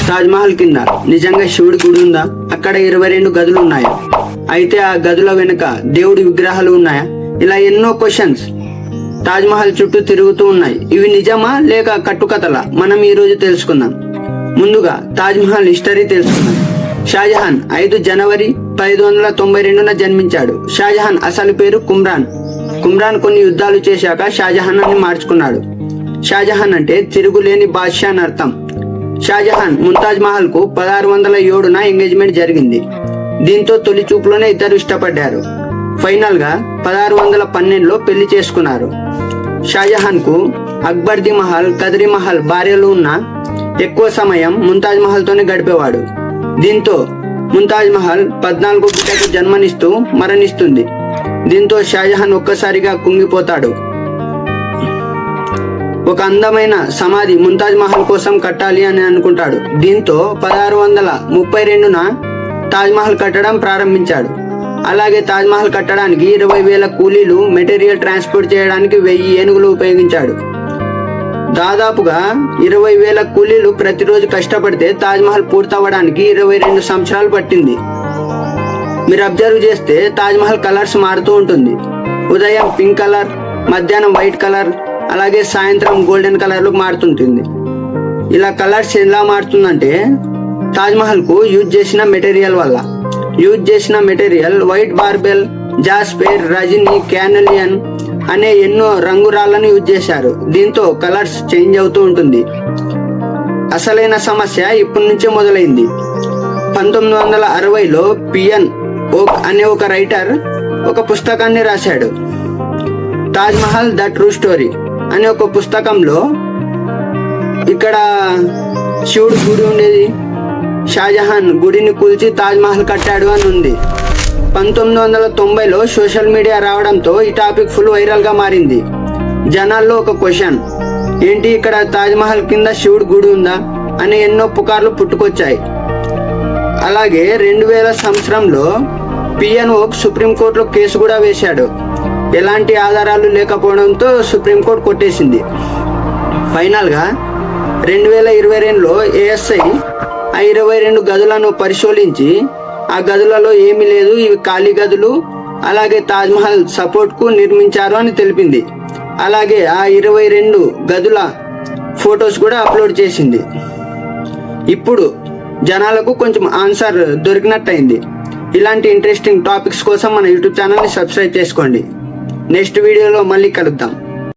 తాజ్ మహల్ కింద నిజంగా శివుడి గుడి ఉందా? అక్కడ 22 గదులు ఉన్నాయా? అయితే ఆ గదుల వెనుక దేవుడి విగ్రహాలు ఉన్నాయా? ఇలా ఎన్నో క్వశ్చన్స్ తాజ్ మహల్ చుట్టూ తిరుగుతూ ఉన్నాయి. ఇవి నిజమా లేక కట్టుకథలా? మనం ఈ రోజు తెలుసుకుందాం. ముందుగా తాజ్ మహల్ హిస్టరీ తెలుసుకుందాం. షాజహాన్ 5 జనవరి 1592న జన్మించాడు. షాజహాన్ అసలు పేరు కుమ్రాన్. కుమ్రాన్ కొన్ని యుద్ధాలు చేశాక షాజహాన్ అని మార్చుకున్నాడు. షాజహాన్ అంటే తిరుగులేని బాద్షా అని అర్థం. షాజహాన్ ముంతాజ్ మహల్ కు 1607న ఎంగేజ్మెంట్ జరిగింది. దీంతో తొలి చూపులోనే ఇద్దరు ఇష్టపడ్డారు. ఫైనల్ గా 1612లో పెళ్లి చేసుకున్నారు. షాజహాన్ కు అక్బర్ ది మహల్, కదరి మహల్ భార్యలు ఉన్న ఎక్కువ సమయం ముంతాజ్ మహల్ తోనే గడిపేవాడు. దీంతో ముంతాజ్ మహల్ 14 బిడ్డకు జన్మనిస్తూ మరణిస్తుంది. దీంతో షాజహాన్ ఒక్కసారిగా కుంగిపోతాడు. ఒక అందమైన సమాధి ముంతాజ్ మహల్ కోసం కట్టాలి అని అనుకుంటాడు. దీంతో 1632న తాజ్ మహల్ కట్టడం ప్రారంభించాడు. అలాగే తాజ్ మహల్ కట్టడానికి 20,000 కూలీలు, మెటీరియల్ ట్రాన్స్పోర్ట్ చేయడానికి 1000 ఏనుగులు ఉపయోగించాడు. దాదాపుగా 20,000 కూలీలు ప్రతిరోజు కష్టపడితే తాజ్ మహల్ పూర్తవడానికి 22 సంవత్సరాలు పట్టింది. మీరు అబ్జర్వ్ చేస్తే తాజ్ మహల్ కలర్స్ మారుతూ ఉంటుంది. ఉదయం పింక్ కలర్, మధ్యాహ్నం వైట్ కలర్, అలాగే సాయంత్రం గోల్డెన్ కలర్ లో మారుతుంటుంది. ఇలా కలర్స్ ఎలా మారుతుందంటే తాజ్ మహల్ కు యూజ్ చేసిన మెటీరియల్ వల్ల. యూజ్ చేసిన మెటీరియల్ వైట్ మార్బెల్, జాస్పేర్, రజనీ, క్యానలియన్ అనే ఎన్నో రంగురాళ్లను యూజ్ చేశారు. దీంతో కలర్స్ చేంజ్ అవుతూ ఉంటుంది. అసలైన సమస్య ఇప్పటి నుంచే మొదలైంది. 1960లో పిఎన్ ఓక్ అనే ఒక రైటర్ ఒక పుస్తకాన్ని రాశాడు. Taj Mahal the true story అనే ఒక పుస్తకంలో ఇక్కడ శివుడు గుడి ఉండేది, షాజహాన్ గుడిని కూల్చి తాజ్ మహల్ కట్టాడు అని ఉంది. 1990లో సోషల్ మీడియా రావడంతో ఈ టాపిక్ ఫుల్ వైరల్ గా మారింది. జనాల్లో ఒక క్వశ్చన్, ఏంటి ఇక్కడ తాజ్ మహల్ కింద శివుడు గుడి ఉందా అని ఎన్నో పుకార్లు పుట్టుకొచ్చాయి. అలాగే 2000 సంవత్సరంలో పిఎన్ ఓక్ సుప్రీంకోర్టులో కేసు కూడా వేశాడు. ఎలాంటి ఆధారాలు లేకపోవడంతో సుప్రీంకోర్టు కొట్టేసింది. ఫైనల్ గా 2022లో ఏఎస్ఐ ఆ 22 గదులను పరిశోధించి ఆ గదులలో ఏమీ లేదు, ఇవి ఖాళీ గదులు, అలాగే తాజ్ మహల్ సపోర్ట్ కు నిర్మించారు అని తెలిపింది. అలాగే ఆ 22 గదుల ఫొటోస్ కూడా అప్లోడ్ చేసింది. ఇప్పుడు జనాలకు కొంచెం ఆన్సర్ దొరికినట్టయింది. ఇలాంటి ఇంట్రెస్టింగ్ టాపిక్స్ కోసం మన యూట్యూబ్ ఛానల్ ని సబ్స్క్రైబ్ చేసుకోండి. నెక్స్ట్ వీడియోలో మళ్ళీ కలుద్దాం.